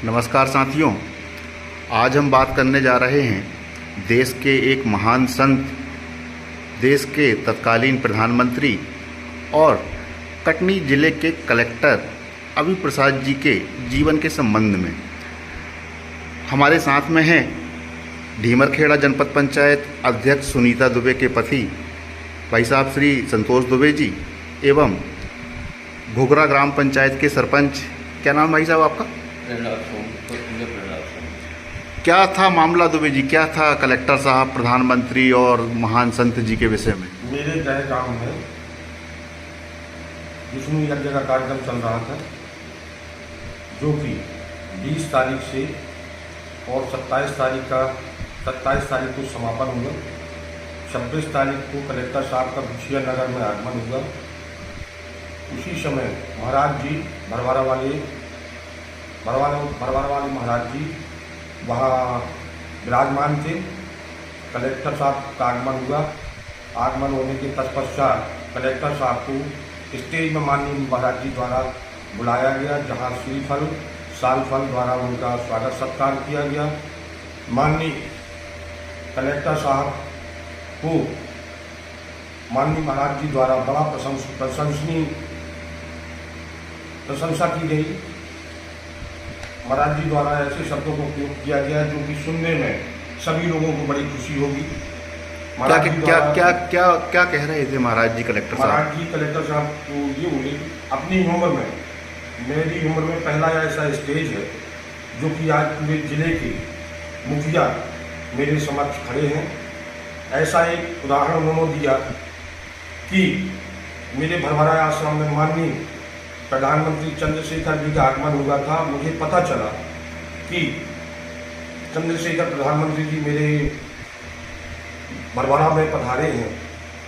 नमस्कार साथियों, आज हम बात करने जा रहे हैं देश के एक महान संत, देश के तत्कालीन प्रधानमंत्री और कटनी जिले के कलेक्टर अभी प्रसाद जी के जीवन के संबंध में। हमारे साथ में हैं ढीमरखेड़ा जनपद पंचायत अध्यक्ष सुनीता दुबे के पति भाई साहब श्री संतोष दुबे जी एवं घुघरा ग्राम पंचायत के सरपंच, क्या नाम भाई साहब आपका? क्या था मामला दुबे जी, क्या था कलेक्टर साहब, प्रधानमंत्री और महान संत जी के विषय में? मेरे गृह गांव में विष्णु यज्ञ का कार्यक्रम चल रहा था, जो कि 20 तारीख से और 27 तारीख को समापन हुआ। 26 तारीख को कलेक्टर साहब का बुछिया नगर में आगमन हुआ। उसी समय महाराज जी भरवारा वाले महाराज जी वहाँ विराजमान थे। कलेक्टर साहब का आगमन हुआ। आगमन होने के तत्पश्चात कलेक्टर साहब को स्टेज में माननीय महाराज जी द्वारा बुलाया गया, जहाँ श्रीफल सालफल द्वारा उनका स्वागत सत्कार किया गया। माननीय कलेक्टर साहब को माननीय महाराज जी द्वारा बड़ा प्रशंसा की गई। महाराज जी द्वारा ऐसे शब्दों को उपयोग किया गया जो कि सुनने में सभी लोगों को बड़ी खुशी होगी। क्या कह रहे थे महाराज जी कलेक्टर साहब? महाराज जी कलेक्टर साहब को ये बोले, अपनी उम्र में, मेरी उम्र में पहला ऐसा स्टेज है जो कि आज पूरे जिले के मुखिया मेरे समक्ष खड़े हैं। ऐसा एक उदाहरण उन्होंने दिया कि मेरे भरवारा आश्रम में माननीय प्रधानमंत्री चंद्रशेखर जी का आगमन हुआ था। मुझे पता चला कि चंद्रशेखर प्रधानमंत्री जी मेरे भरवारा में पधारे हैं।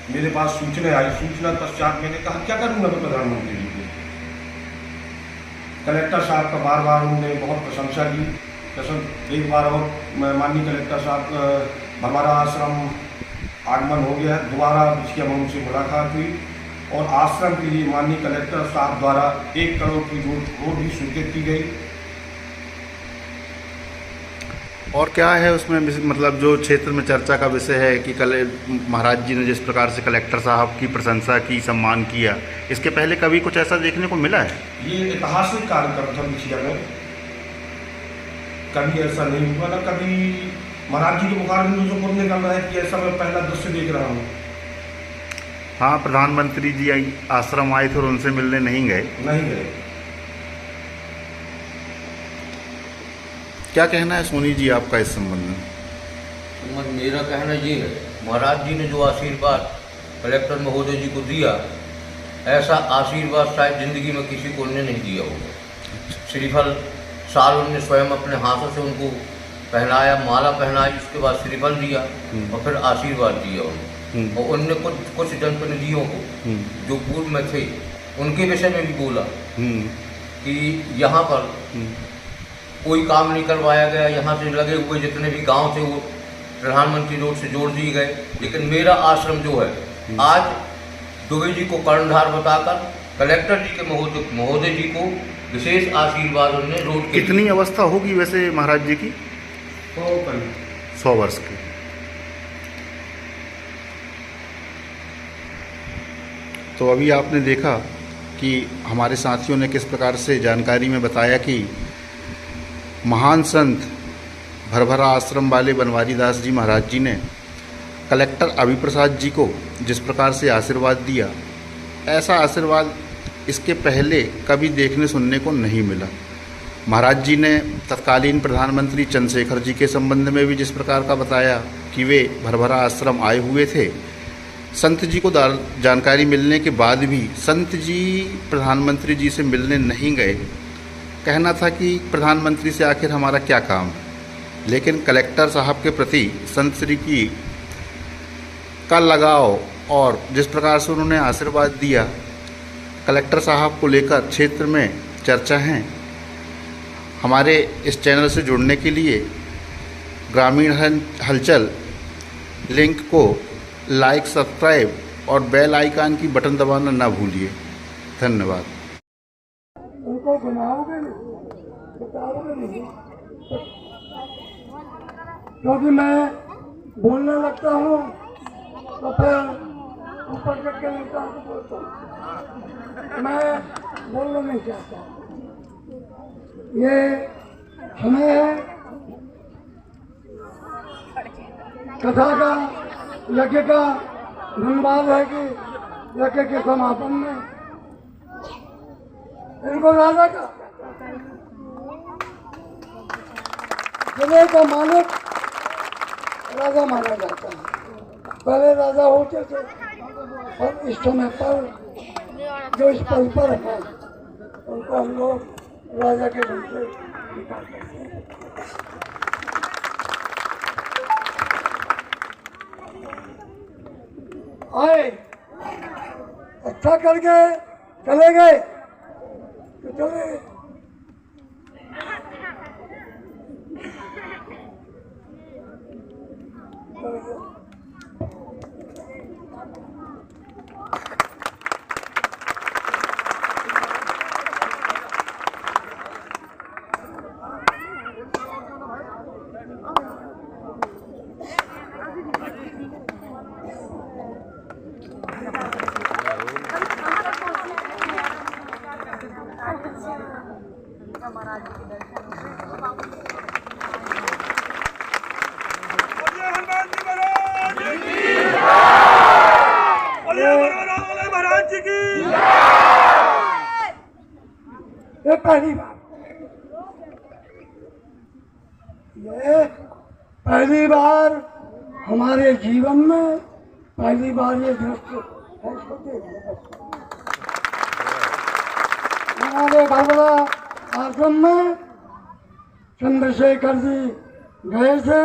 मेरे पास सूचना आई। सूचना पश्चात मैंने कहा क्या करूँगा मैं प्रधानमंत्री जी को। कलेक्टर साहब का बार बार उन्होंने बहुत प्रशंसा की। एक बार और माननीय कलेक्टर साहब भरवारा आश्रम आगमन हो गया। दोबारा बिछिया में उनसे मुलाकात हुई और आश्रम के लिए माननीय कलेक्टर साहब द्वारा 1 करोड़ की रोड भी स्वीकृत की गई। और क्या है उसमें, मतलब जो क्षेत्र में चर्चा का विषय है कि कल महाराज जी ने जिस प्रकार से कलेक्टर साहब की प्रशंसा की, सम्मान किया, इसके पहले कभी कुछ ऐसा देखने को मिला है? ये ऐतिहासिक कार्यक्रम था बिछिया में, कभी ऐसा नहीं हुआ। ना कभी महाराज जी के मुखारबिंद जो खुद निकल रहा है कि ऐसा मैं पहला दृश्य देख रहा हूँ। हाँ, प्रधानमंत्री जी आश्रम आए थे और उनसे मिलने नहीं गए। क्या कहना है सोनी जी आपका इस संबंध में? मेरा कहना ये है, महाराज जी ने जो आशीर्वाद कलेक्टर महोदय जी को दिया, ऐसा आशीर्वाद शायद जिंदगी में किसी को उन्होंने नहीं दिया होगा। श्रीफल साल उन्होंने स्वयं अपने हाथों से उनको पहनाया, माला पहनाई, उसके बाद श्रीफल दिया और फिर आशीर्वाद दिया उन्हें। और उनने कुछ जनप्रतिनिधियों को जो पूर्व में थे उनके विषय में भी बोला कि यहाँ पर कोई काम नहीं करवाया गया, यहाँ से लगे हुए जितने भी गांव थे वो प्रधानमंत्री रोड से जोड़ दिए गए, लेकिन मेरा आश्रम जो है आज दुबे जी को कर्णधार बताकर कलेक्टर जी के महोदय जी को विशेष आशीर्वाद उन्होंने रोड के। कितनी अवस्था होगी वैसे महाराज जी की? 100 वर्ष की। तो अभी आपने देखा कि हमारे साथियों ने किस प्रकार से जानकारी में बताया कि महान संत भरभरा आश्रम वाले बनवारी दास जी महाराज जी ने कलेक्टर अभी प्रसाद जी को जिस प्रकार से आशीर्वाद दिया, ऐसा आशीर्वाद इसके पहले कभी देखने सुनने को नहीं मिला। महाराज जी ने तत्कालीन प्रधानमंत्री चंद्रशेखर जी के संबंध में भी जिस प्रकार का बताया कि वे भरभरा आश्रम आए हुए थे। संत जी को जानकारी मिलने के बाद भी संत जी प्रधानमंत्री जी से मिलने नहीं गए। कहना था कि प्रधानमंत्री से आखिर हमारा क्या काम है, लेकिन कलेक्टर साहब के प्रति संत श्री की का लगाव और जिस प्रकार से उन्होंने आशीर्वाद दिया, कलेक्टर साहब को लेकर क्षेत्र में चर्चा है। हमारे इस चैनल से जुड़ने के लिए ग्रामीण हलचल लिंक को लाइक, सब्सक्राइब और बेल आइकन की बटन दबाना ना भूलिए। धन्यवाद। उनको घुमाओगे नहीं, बताओगे नहीं, क्योंकि मैं बोलने लगता हूँ तो फिर ऊपर करके निकाल के बोलता हूँ। मैं बोलना नहीं चाहता। ये समय है कथा का, यज्ञ का। धन्यवाद है कि यज्ञ के समापन में इनको राजा का, जिले का मालिक राजा माना जाता है। पहले राजा होते थे और इस समय पर जो इस पद पर है उनको हम लोग राजा के रूप से निकाल सकते हैं। आए अच्छा करके चले गए तो चले गए। ये पहली बार, ये पहली बार हमारे जीवन में पहली बार ये दृश्य हमारे भरभरा आश्रम में चंद्रशेखर जी गए थे।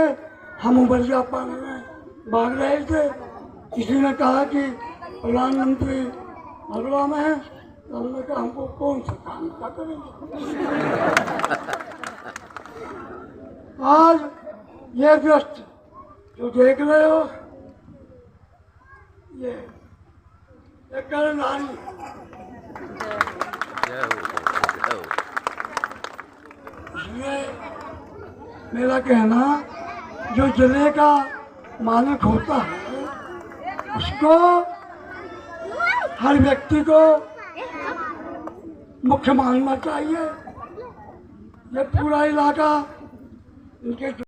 हम उबरिया पानी में भाग रहे थे। किसी ने कहा कि प्रधानमंत्री भरभरा में है, तो हमने कहा हमको कौन सा काम का करेंगे। आज ये दृश्य जो देख रहे हो, ये नारी इसलिए मेरा कहना, जो जिले का मालिक होता है उसको, हर व्यक्ति को मुख्य मानना चाहिए। ये पूरा इलाका इनके